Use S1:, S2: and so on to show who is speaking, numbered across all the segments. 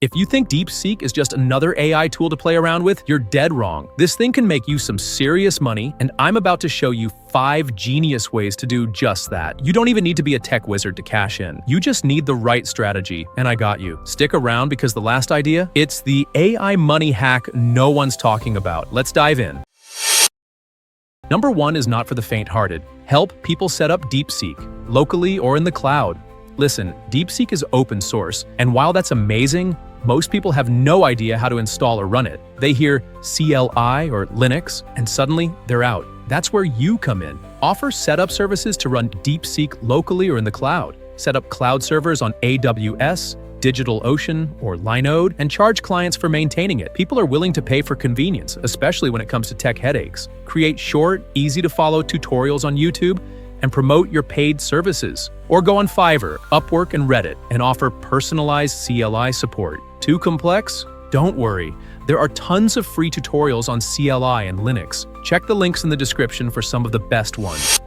S1: If you think DeepSeek is just another AI tool to play around with, you're dead wrong. This thing can make you some serious money, and I'm about to show you 5 genius ways to do just that. You don't even need to be a tech wizard to cash in. You just need the right strategy, and I got you. Stick around because the last idea, it's the AI money hack no one's talking about. Let's dive in. Number 1 is not for the faint-hearted. Help people set up DeepSeek, locally or in the cloud. Listen, DeepSeek is open source, and while that's amazing, most people have no idea how to install or run it. They hear CLI or Linux, and suddenly they're out. That's where you come in. Offer setup services to run DeepSeek locally or in the cloud. Set up cloud servers on AWS, DigitalOcean, or Linode, and charge clients for maintaining it. People are willing to pay for convenience, especially when it comes to tech headaches. Create short, easy-to-follow tutorials on YouTube, and promote your paid services. Or go on Fiverr, Upwork, and Reddit and offer personalized CLI support. Too complex? Don't worry. There are tons of free tutorials on CLI and Linux. Check the links in the description for some of the best ones.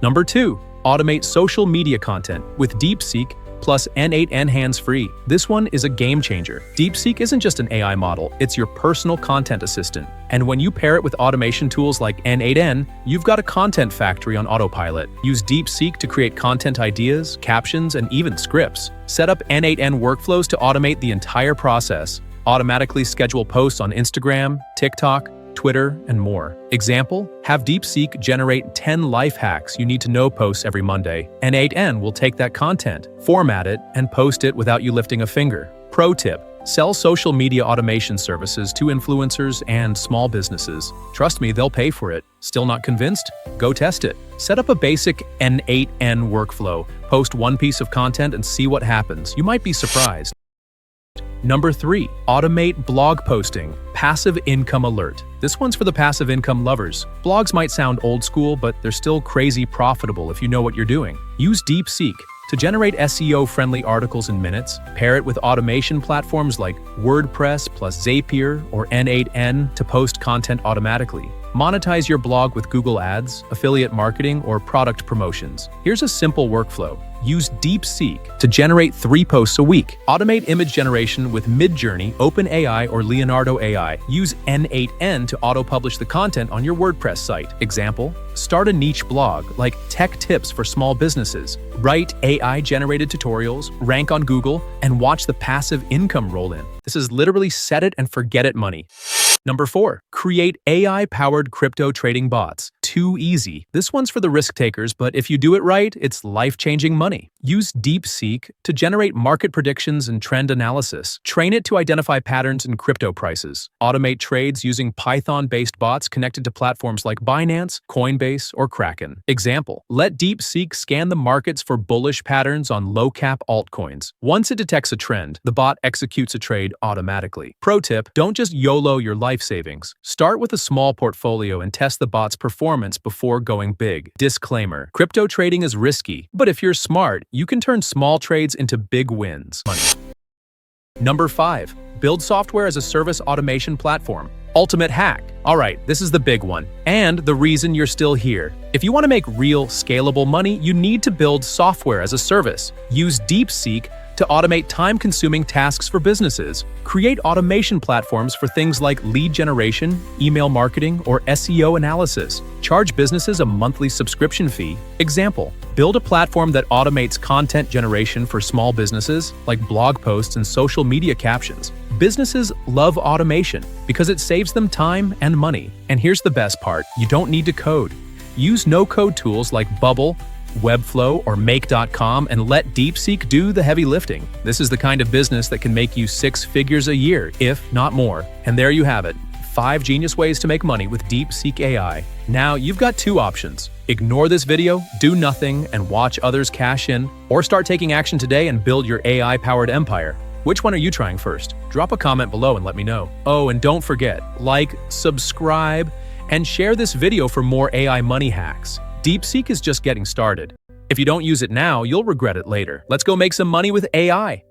S1: Number 2, automate social media content with DeepSeek plus N8N hands-free. This one is a game changer. DeepSeek isn't just an AI model, it's your personal content assistant. And when you pair it with automation tools like N8N, you've got a content factory on autopilot. Use DeepSeek to create content ideas, captions, and even scripts. Set up N8N workflows to automate the entire process. Automatically schedule posts on Instagram, TikTok, Twitter, and more. Example, have DeepSeek generate 10 life hacks you need to know posts every Monday. N8N will take that content, format it, and post it without you lifting a finger. Pro tip, sell social media automation services to influencers and small businesses. Trust me, they'll pay for it. Still not convinced? Go test it. Set up a basic N8N workflow, post one piece of content and see what happens. You might be surprised. Number 3, automate blog posting, passive income alert. This one's for the passive income lovers. Blogs might sound old school, but they're still crazy profitable if you know what you're doing. Use DeepSeek to generate SEO-friendly articles in minutes. Pair it with automation platforms like WordPress plus Zapier or N8N to post content automatically. Monetize your blog with Google Ads, affiliate marketing, or product promotions. Here's a simple workflow. Use DeepSeek to generate 3 posts a week. Automate image generation with Midjourney, OpenAI, or Leonardo AI. Use N8N to auto-publish the content on your WordPress site. Example, start a niche blog like tech tips for small businesses. Write AI-generated tutorials, rank on Google, and watch the passive income roll in. This is literally set it and forget it money. Number 4, create AI-powered crypto trading bots. Too easy. This one's for the risk takers, but if you do it right, it's life-changing money. Use DeepSeek to generate market predictions and trend analysis. Train it to identify patterns in crypto prices. Automate trades using Python-based bots connected to platforms like Binance, Coinbase, or Kraken. Example, let DeepSeek scan the markets for bullish patterns on low-cap altcoins. Once it detects a trend, the bot executes a trade automatically. Pro tip, don't just YOLO your life savings. Start with a small portfolio and test the bot's performance before going big. Disclaimer, crypto trading is risky, but if you're smart, you can turn small trades into big wins. Number 5, build software as a service automation platform. Ultimate hack. All right, this is the big one, and the reason you're still here. If you want to make real, scalable money, you need to build software as a service. Use DeepSeek to automate time-consuming tasks for businesses. Create automation platforms for things like lead generation, email marketing, or SEO analysis. Charge businesses a monthly subscription fee. Example, build a platform that automates content generation for small businesses, like blog posts and social media captions. Businesses love automation because it saves them time and money. And here's the best part, you don't need to code. Use no-code tools like Bubble, Webflow, or Make.com and let DeepSeek do the heavy lifting. This is the kind of business that can make you 6 figures a year, if not more. And there you have it, 5 genius ways to make money with DeepSeek AI. Now you've got 2 options. Ignore this video, do nothing, and watch others cash in, or start taking action today and build your AI-powered empire. Which one are you trying first? Drop a comment below and let me know. Oh, and don't forget, like, subscribe, and share this video for more AI money hacks. DeepSeek is just getting started. If you don't use it now, you'll regret it later. Let's go make some money with AI.